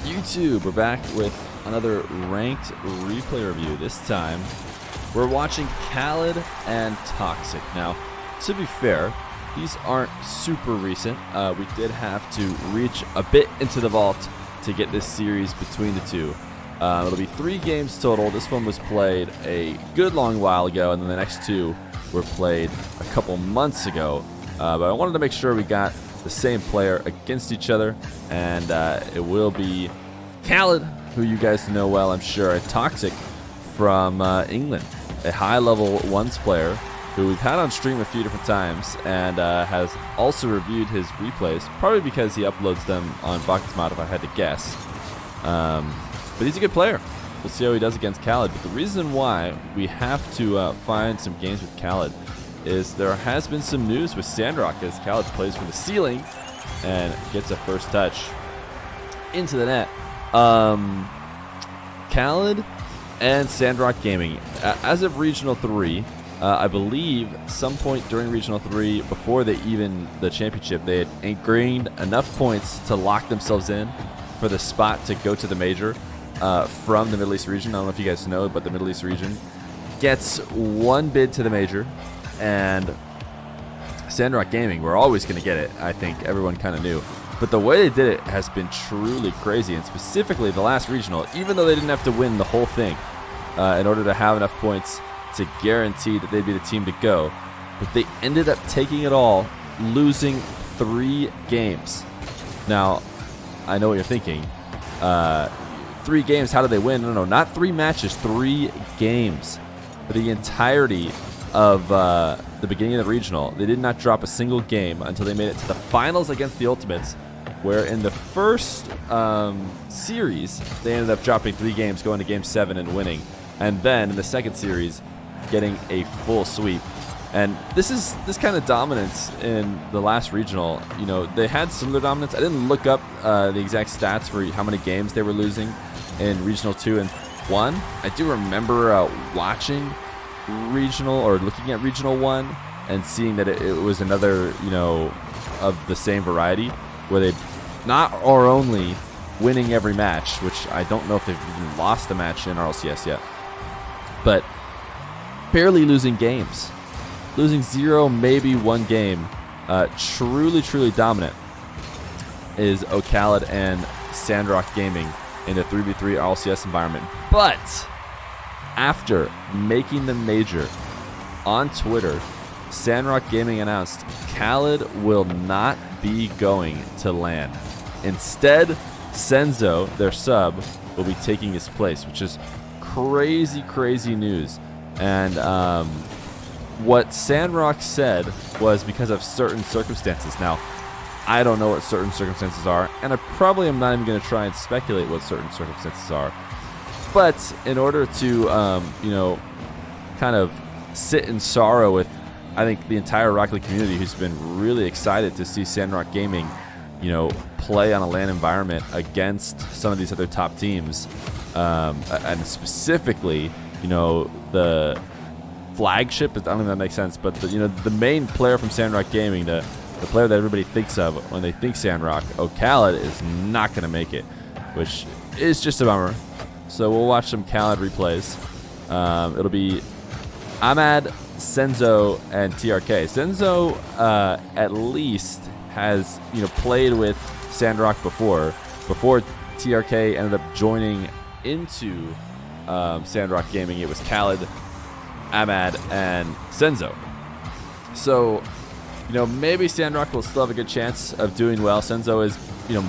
YouTube, we're back with another ranked replay review. This time, we're watching oKhaliD and Toxiic. Now, to be fair, these aren't super recent. We did have to reach a bit into the vault to get this series between the two. It'll be 3 games total. This one was played a good long while ago, and then the next 2 were played a couple months ago. But I wanted to make sure we got the same player against each other, and it will be oKhaliD, who you guys know well, I'm sure, and Toxiic from England, a high-level ones player who we've had on stream a few different times, and has also reviewed his replays, probably because he uploads them on Mod, if I had to guess. But he's a good player. We'll see how he does against oKhaliD. But the reason why we have to find some games with oKhaliD is there has been some news with Sandrock as oKhaliD plays from the ceiling and gets a first touch into the net. oKhaliD and Sandrock Gaming, as of Regional 3, I believe some point during Regional 3, before the championship, they had gained enough points to lock themselves in for the spot to go to the major from the Middle East region. I don't know if you guys know, but the Middle East region gets 1 bid to the major. And Sandrock Gaming, we're always going to get it. I think everyone kind of knew. But the way they did it has been truly crazy. And specifically the last regional, even though they didn't have to win the whole thing in order to have enough points to guarantee that they'd be the team to go, but they ended up taking it all, losing 3 games. Now, I know what you're thinking. 3 games, how did they win? No, not 3 matches, 3 games. For the entirety of the beginning of the regional, they did not drop a single game until they made it to the finals against the Ultimates, where in the first series, they ended up dropping 3 games, going to Game 7 and winning. And then in the second series, getting a full sweep. And this kind of dominance in the last regional, you know, they had similar dominance. I didn't look up the exact stats for how many games they were losing in Regional 2 and 1. I do remember watching Regional, or looking at Regional 1 and seeing that it was another, you know, of the same variety, where they not or only winning every match, which I don't know if they've even lost a match in RLCS yet, but barely losing games. Losing 0, maybe 1 game. Truly dominant is oKhaliD and Sandrock Gaming in the 3v3 RLCS environment. But after making the major on Twitter, Sandrock Gaming announced oKhaliD will not be going to LAN. Instead, Senzo, their sub, will be taking his place, which is crazy news. And what Sandrock said was because of certain circumstances. Now, I don't know what certain circumstances are, and I probably am not even going to try and speculate what certain circumstances are. But in order to, you know, kind of sit in sorrow with, I think, the entire Rocket League community, who's been really excited to see Sandrock Gaming, you know, play on a LAN environment against some of these other top teams, and specifically, you know, the flagship, I don't know if that makes sense, but the, you know, the main player from Sandrock Gaming, the player that everybody thinks of when they think Sandrock, oKhaliD, is not going to make it, which is just a bummer. So we'll watch some oKhaliD replays. It'll be Ahmad, Senzo, and TRK. Senzo at least has, you know, played with Sandrock before TRK ended up joining into Sandrock Gaming. It was oKhaliD, Ahmad, and Senzo. So, you know, maybe Sandrock will still have a good chance of doing well. Senzo is, you know,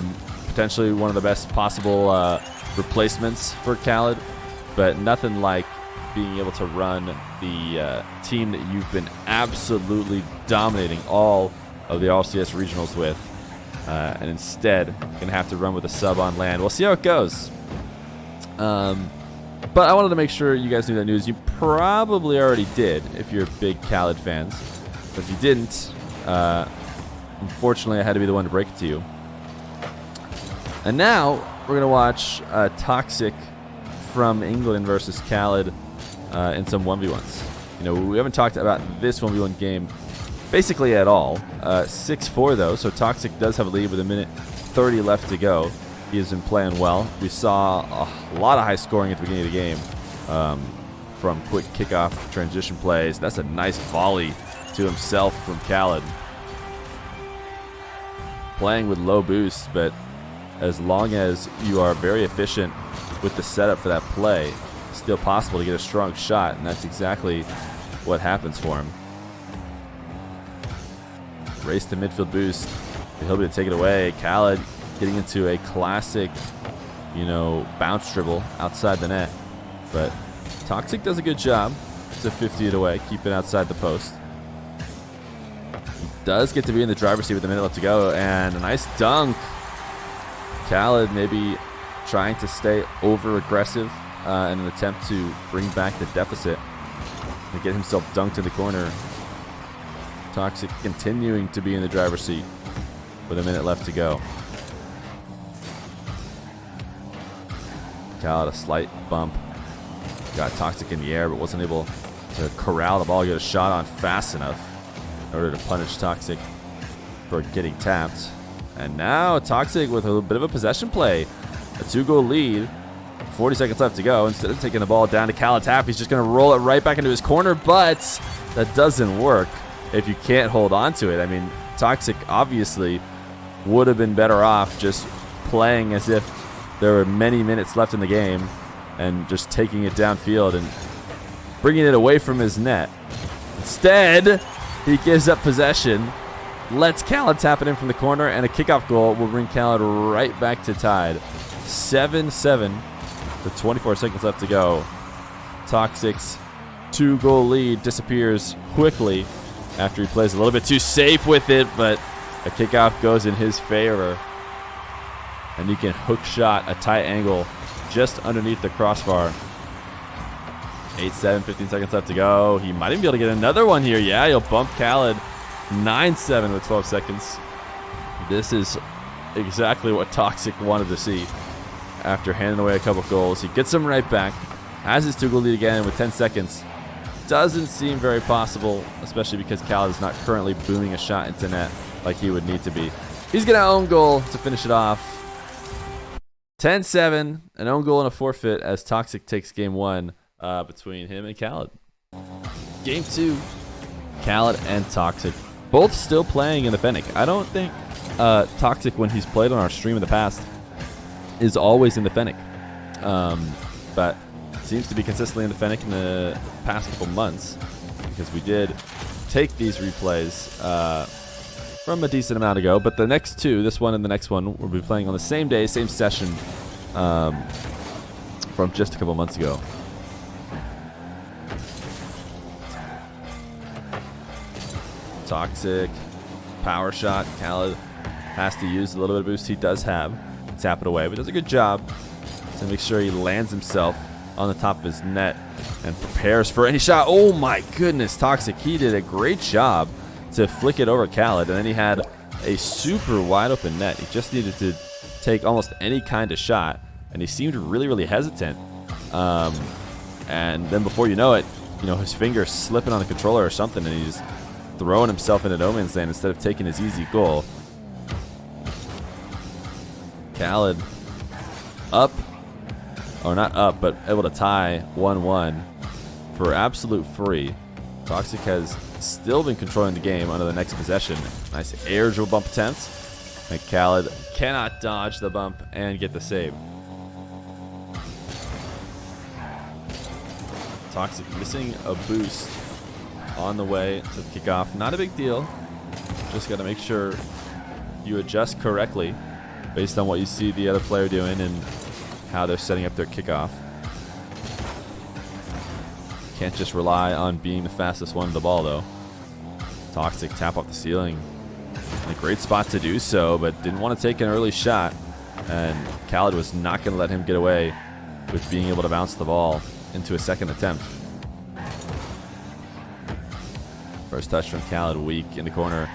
potentially one of the best possible replacements for oKhaliD, but nothing like being able to run the team that you've been absolutely dominating all of the RLCS regionals with, and instead gonna have to run with a sub on LAN. We'll see how it goes. But I wanted to make sure you guys knew that news. You probably already did if you're big oKhaliD fans, but if you didn't, unfortunately I had to be the one to break it to you. And now we're gonna watch Toxiic from England versus oKhaliD in some 1v1s. You know, we haven't talked about this 1v1 game basically at all. 6-4 though, so Toxiic does have a lead with 1:30 left to go. he has been playing well. We saw a lot of high scoring at the beginning of the game from quick kickoff transition plays. That's a nice volley to himself from oKhaliD. Playing with low boost, but as long as you are very efficient with the setup for that play, it's still possible to get a strong shot, and that's exactly what happens for him. Race to midfield boost. He'll be able to take it away. oKhaliD getting into a classic, bounce dribble outside the net. But Toxiic does a good job to 50 it away, keep it outside the post. He does get to be in the driver's seat with a minute left to go, and a nice dunk. oKhaliD maybe trying to stay over aggressive in an attempt to bring back the deficit and get himself dunked in the corner. Toxiic continuing to be in the driver's seat with a minute left to go. oKhaliD a slight bump. Got Toxiic in the air, but wasn't able to corral the ball, get a shot on fast enough in order to punish Toxiic for getting tapped. And now Toxiic with a bit of a possession play. A 2-goal lead. 40 seconds left to go. Instead of taking the ball down to oKhaliD's half, he's just going to roll it right back into his corner, but that doesn't work if you can't hold on to it. I mean, Toxiic obviously would have been better off just playing as if there were many minutes left in the game and just taking it downfield and bringing it away from his net. Instead, he gives up possession, lets oKhaliD tap it in from the corner, and a kickoff goal will bring oKhaliD right back to tied. 7-7 with 24 seconds left to go. Toxiic's 2-goal lead disappears quickly after he plays a little bit too safe with it, but a kickoff goes in his favor. And he can hook shot a tight angle just underneath the crossbar. 8-7, 15 seconds left to go. He might even be able to get another one here. Yeah, he'll bump oKhaliD. 9-7 with 12 seconds. This is exactly what Toxiic wanted to see after handing away a couple goals. He gets them right back. Has his 2-goal lead again with 10 seconds. Doesn't seem very possible, especially because oKhaliD is not currently booming a shot into net like he would need to be. He's going to own goal to finish it off. 10-7, an own goal and a forfeit as Toxiic takes game one between him and oKhaliD. Game two, oKhaliD and Toxiic both still playing in the Fennec. I don't think Toxiic, when he's played on our stream in the past, is always in the Fennec. But seems to be consistently in the Fennec in the past couple months, because we did take these replays from a decent amount ago. But the next two, this one and the next one, we'll be playing on the same day, same session from just a couple months ago. Toxiic, power shot. oKhaliD has to use a little bit of boost he does have. Tap it away, but does a good job to make sure he lands himself on the top of his net and prepares for any shot. Oh my goodness, Toxiic, he did a great job to flick it over oKhaliD, and then he had a super wide open net. He just needed to take almost any kind of shot, and he seemed really, really hesitant. And then before you know it, his finger's slipping on the controller or something, and he's throwing himself into no man's land instead of taking his easy goal. oKhaliD up, or not up, but able to tie 1-1 for absolute free. Toxiic has still been controlling the game under the next possession. Nice air dribble bump attempt. oKhaliD cannot dodge the bump and get the save. Toxiic missing a boost on the way to the kickoff. Not a big deal. Just got to make sure you adjust correctly based on what you see the other player doing and how they're setting up their kickoff. Can't just rely on being the fastest one to the ball, though. Toxiic tap off the ceiling. In a great spot to do so, but didn't want to take an early shot. And oKhaliD was not going to let him get away with being able to bounce the ball into a second attempt. First touch from oKhaliD, weak in the corner.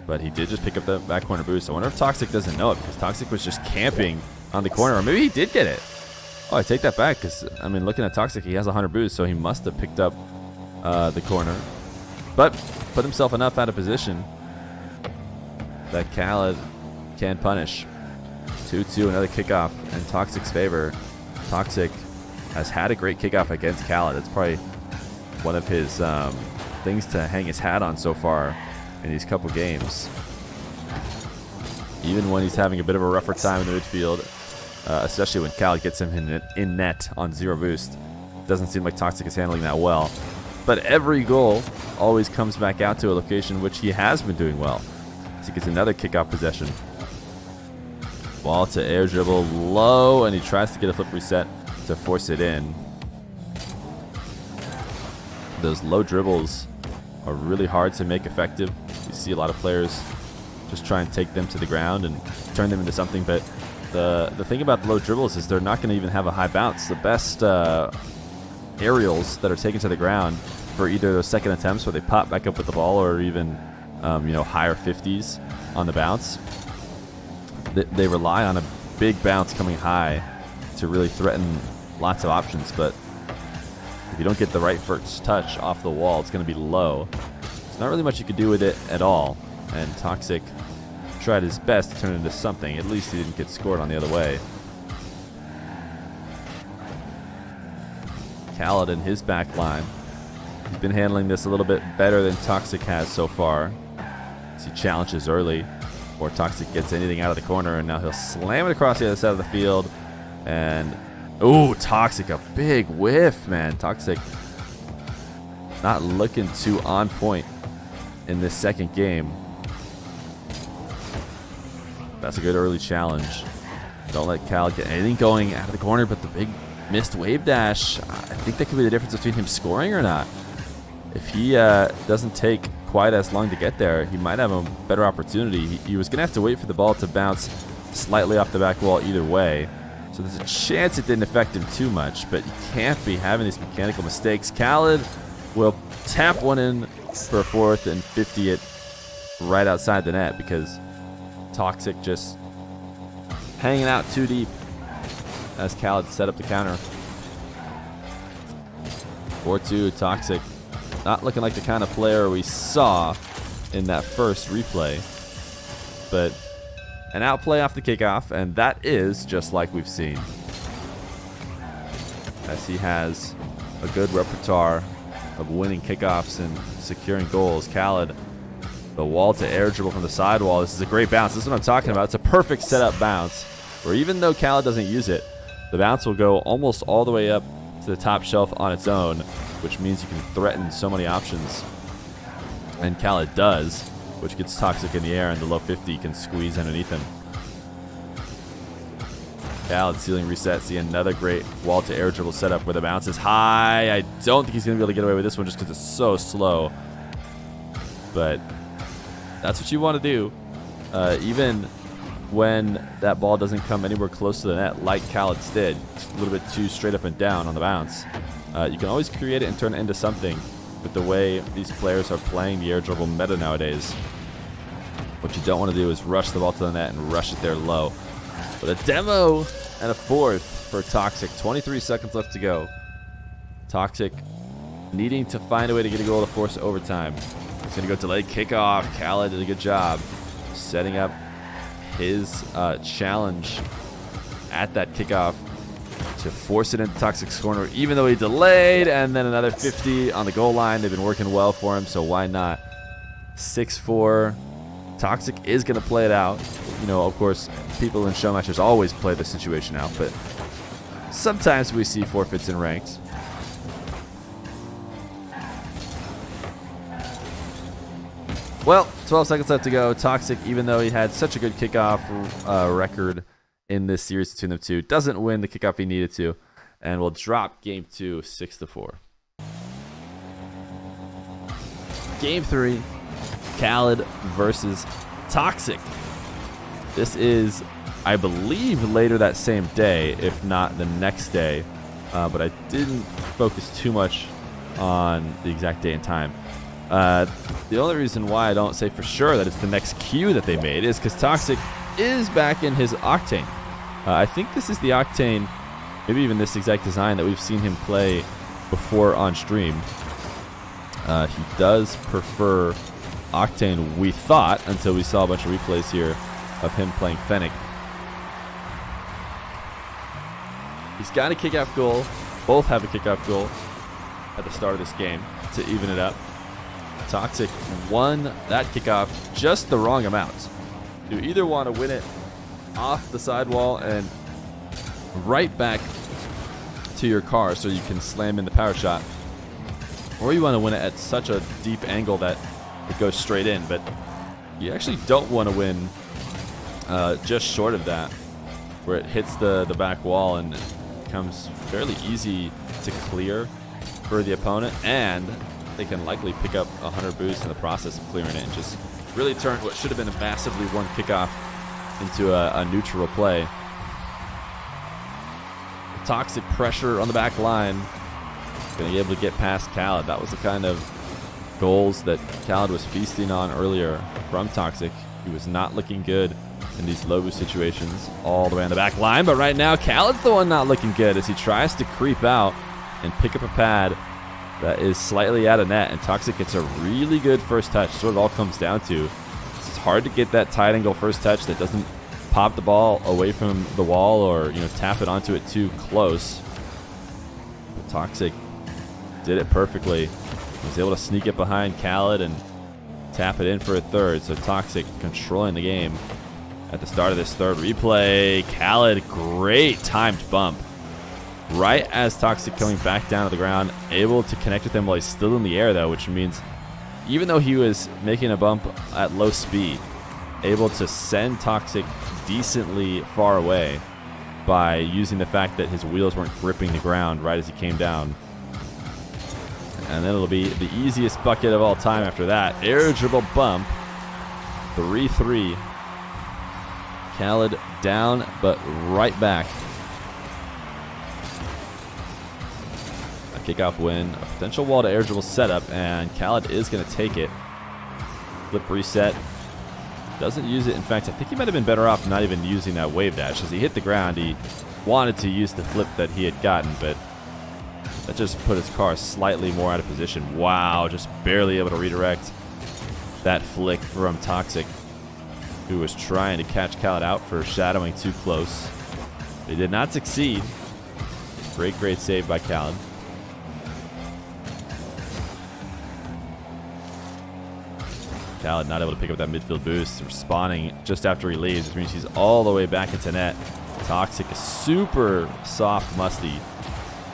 But he did just pick up the back corner boost. I wonder if Toxiic doesn't know it, because Toxiic was just camping on the corner. Or maybe he did get it. Oh, I take that back, because, looking at Toxiic, he has 100 boost, so he must have picked up the corner. But put himself enough out of position that oKhaliD can punish. 2-2, another kickoff in Toxic's favor. Toxic has had a great kickoff against oKhaliD. It's probably one of his things to hang his hat on so far in these couple games. Even when he's having a bit of a rougher time in the midfield, especially when oKhaliD gets him in net on 0 boost. Doesn't seem like Toxic is handling that well. But every goal always comes back out to a location which he has been doing well. So he gets another kickoff possession. Ball to air dribble low, and he tries to get a flip reset to force it in. Those low dribbles are really hard to make effective. You see a lot of players just try and take them to the ground and turn them into something, but the thing about the low dribbles is they're not going to even have a high bounce. The best aerials that are taken to the ground for either those second attempts where they pop back up with the ball, or even higher 50s on the bounce, they rely on a big bounce coming high to really threaten lots of options. But if you don't get the right first touch off the wall, it's going to be low. There's not really much you could do with it at all, and Toxic tried his best to turn it into something. At least he didn't get scored on the other way. oKhaliD in his back line. He's been handling this a little bit better than Toxic has so far. As he challenges early, or Toxic gets anything out of the corner, and now he'll slam it across the other side of the field. And ooh, Toxic, a big whiff, man. Toxic not looking too on point in this second game. That's a good early challenge. Don't let oKhaliD get anything going out of the corner, but the big missed wave dash, I think that could be the difference between him scoring or not. If he doesn't take quite as long to get there, he might have a better opportunity. He was going to have to wait for the ball to bounce slightly off the back wall either way. So there's a chance it didn't affect him too much, but you can't be having these mechanical mistakes. oKhaliD will tap one in for a fourth and 50 it right outside the net, because Toxic just hanging out too deep as oKhaliD set up the counter. 4-2, Toxic not looking like the kind of player we saw in that first replay, but an outplay off the kickoff, and that is just like we've seen, as he has a good repertoire of winning kickoffs and securing goals. oKhaliD, the wall to air dribble from the sidewall. This is a great bounce. This is what I'm talking about. It's a perfect setup bounce, where even though oKhaliD doesn't use it, the bounce will go almost all the way up to the top shelf on its own, which means you can threaten so many options. And oKhaliD does, which gets Toxic in the air, and the low 50 can squeeze underneath him. oKhaliD ceiling reset. See another great wall to air dribble setup where the bounce is high. I don't think he's going to be able to get away with this one just because it's so slow. But that's what you want to do. Even when that ball doesn't come anywhere close to the net, like oKhaliD's did, it's a little bit too straight up and down on the bounce. You can always create it and turn it into something with the way these players are playing the air dribble meta nowadays. What you don't want to do is rush the ball to the net and rush it there low. But a demo and a fourth for Toxic. 23 seconds left to go. Toxic needing to find a way to get a goal to force overtime. He's going to go delayed kickoff. oKhaliD did a good job setting up his challenge at that kickoff to force it into Toxic's corner, even though he delayed, and then another 50 on the goal line. They've been working well for him, so why not? 6-4. Toxic is going to play it out. You know, of course, people in show matches always play the situation out, but sometimes we see forfeits in ranked. Well, 12 seconds left to go. Toxic, even though he had such a good kickoff record in this series between them two, doesn't win the kickoff he needed to, and will drop game 2 6-4. Game 3, oKhaliD versus Toxic. This is, I believe, later that same day, if not the next day, but I didn't focus too much on the exact day and time. The only reason why I don't say for sure that it's the next queue that they made is because Toxic is back in his Octane. I think this is the Octane, maybe even this exact design that we've seen him play before on stream. He does prefer Octane, we thought, until we saw a bunch of replays here of him playing Fennec. He's got a kickoff goal. Both have a kickoff goal at the start of this game to even it up. Toxic won that kickoff just the wrong amount. You either want to win it off the sidewall and right back to your car so you can slam in the power shot, or you want to win it at such a deep angle that it goes straight in. But you actually don't want to win just short of that, where it hits the back wall and it becomes fairly easy to clear for the opponent, and they can likely pick up 100 boosts in the process of clearing it and just really turn what should have been a massively won kickoff into a neutral play. Toxic pressure on the back line. Going to be able to get past oKhaliD. That was the kind of goals that oKhaliD was feasting on earlier from Toxic. He was not looking good in these low boost situations all the way on the back line. But right now, oKhaliD's the one not looking good as he tries to creep out and pick up a pad that is slightly out of net. And Toxic gets a really good first touch. That's what it all comes down to. It's hard to get that tight angle first touch that doesn't pop the ball away from the wall or tap it onto it too close. But Toxic did it perfectly. He was able to sneak it behind oKhaliD and tap it in for a third. So Toxic controlling the game at the start of this third replay. oKhaliD, great timed bump. Right as Toxic coming back down to the ground, able to connect with him while he's still in the air though, which means even though he was making a bump at low speed, able to send Toxic decently far away by using the fact that his wheels weren't gripping the ground right as he came down. And then it'll be the easiest bucket of all time after that. Air dribble bump. 3-3. oKhaliD down, but right back. A kickoff win. A potential wall to air dribble setup, and oKhaliD is going to take it. Flip reset. Doesn't use it. In fact, I think he might have been better off not even using that wave dash. As he hit the ground, he wanted to use the flip that he had gotten, but that just put his car slightly more out of position. Wow, just barely able to redirect that flick from Toxic, who was trying to catch oKhaliD out for shadowing too close. They did not succeed. Great save by oKhaliD. oKhaliD not able to pick up that midfield boost, responding just after he leaves, which means he's all the way back into net. Toxic is super soft musty.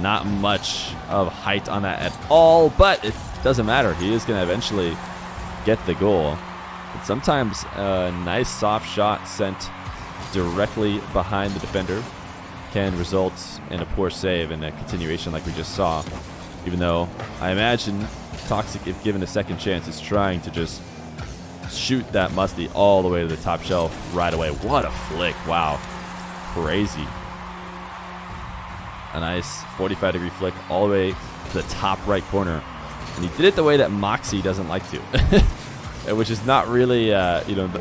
Not much of height on that at all, but it doesn't matter. He is going to eventually get the goal. But sometimes a nice soft shot sent directly behind the defender can result in a poor save and a continuation like we just saw. Even though I imagine Toxic, if given a second chance, is trying to just shoot that musty all the way to the top shelf right away. What a flick. Wow. Crazy. A nice 45-degree flick all the way to the top right corner. And he did it the way that Moxie doesn't like to. Which is not really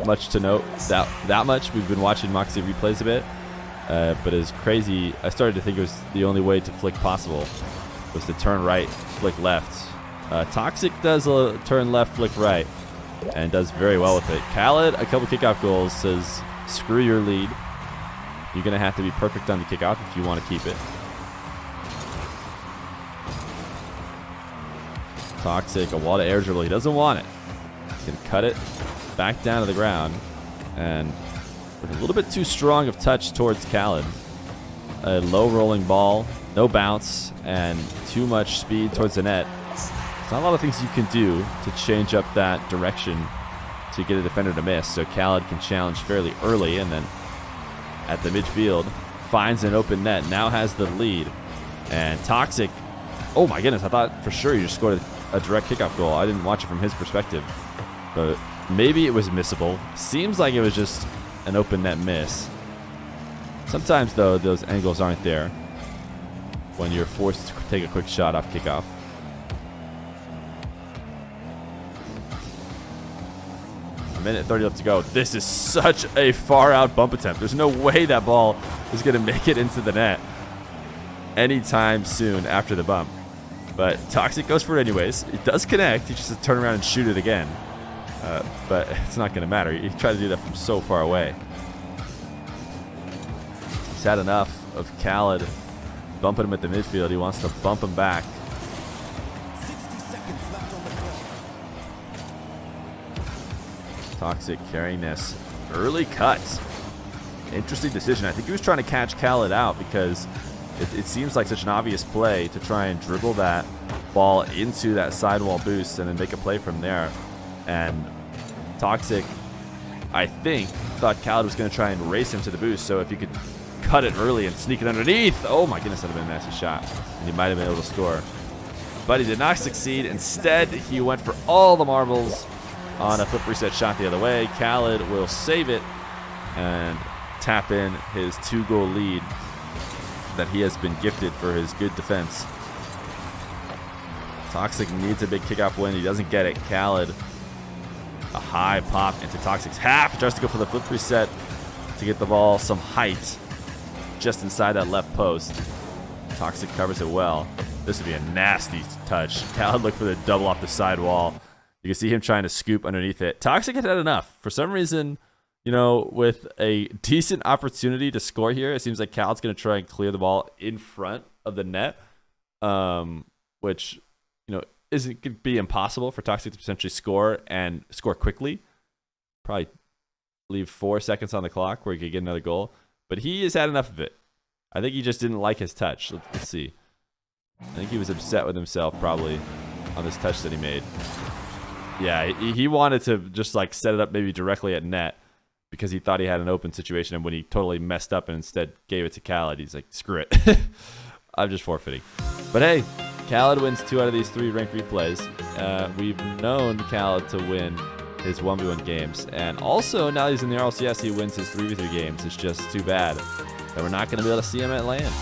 much to note that much. We've been watching Moxie replays a bit. But it's crazy. I started to think it was the only way to flick possible was to turn right, flick left. Toxic does a turn left, flick right, and does very well with it. oKhaliD, a couple kickoff goals, says, screw your lead. You're going to have to be perfect on the kickoff if you want to keep it. Toxic, a wall to air dribble. He doesn't want it. He's going to cut it back down to the ground. And with a little bit too strong of touch towards oKhaliD. A low rolling ball, no bounce, and too much speed towards the net. There's not a lot of things you can do to change up that direction to get a defender to miss. So oKhaliD can challenge fairly early, and then at the midfield finds an open net. Now has the lead. And Toxic, oh my goodness, I thought for sure he just scored a direct kickoff goal. I didn't watch it from his perspective, but maybe it was missable. Seems like it was just an open net miss. Sometimes though, those angles aren't there when you're forced to take a quick shot off kickoff. A minute 30 left to go. This is such a far out bump attempt. There's no way that ball is going to make it into the net anytime soon after the bump. But Toxic goes for it anyways. It does connect. He just has to turn around and shoot it again. But it's not going to matter. He tried to do that from so far away. He's had enough of oKhaliD bumping him at the midfield. He wants to bump him back. 60 seconds left on the clock. Toxic carrying this. Early cut. Interesting decision. I think he was trying to catch oKhaliD out because it seems like such an obvious play to try and dribble that ball into that sidewall boost and then make a play from there. And Toxic, I think, thought oKhaliD was going to try and race him to the boost, so if he could cut it early and sneak it underneath, oh my goodness, that would have been a nasty shot. And he might have been able to score. But he did not succeed. Instead, he went for all the marbles on a flip reset shot the other way. oKhaliD will save it and tap in his 2-goal lead that he has been gifted for his good defense. Toxic needs a big kickoff win. He doesn't get it. oKhaliD, a high pop into Toxic's half. Tries to go for the flip reset to get the ball some height just inside that left post. Toxic covers it well. This would be a nasty touch. oKhaliD looked for the double off the side wall. You can see him trying to scoop underneath it. Toxic had enough. For some reason, you know, with a decent opportunity to score here, it seems like oKhaliD's going to try and clear the ball in front of the net, which, you know, could be impossible for Toxic to potentially score and score quickly. Probably leave 4 seconds on the clock where he could get another goal. But he has had enough of it. I think he just didn't like his touch. Let's see. I think he was upset with himself probably on this touch that he made. Yeah, he wanted to just like set it up maybe directly at net because he thought he had an open situation, and when he totally messed up and instead gave it to oKhaliD, he's like, screw it. I'm just forfeiting. But hey, oKhaliD wins 2 out of these 3 ranked replays. We've known oKhaliD to win his 1v1 games, and also now he's in the RLCS, he wins his 3v3 games. It's just too bad that we're not going to be able to see him at LAN.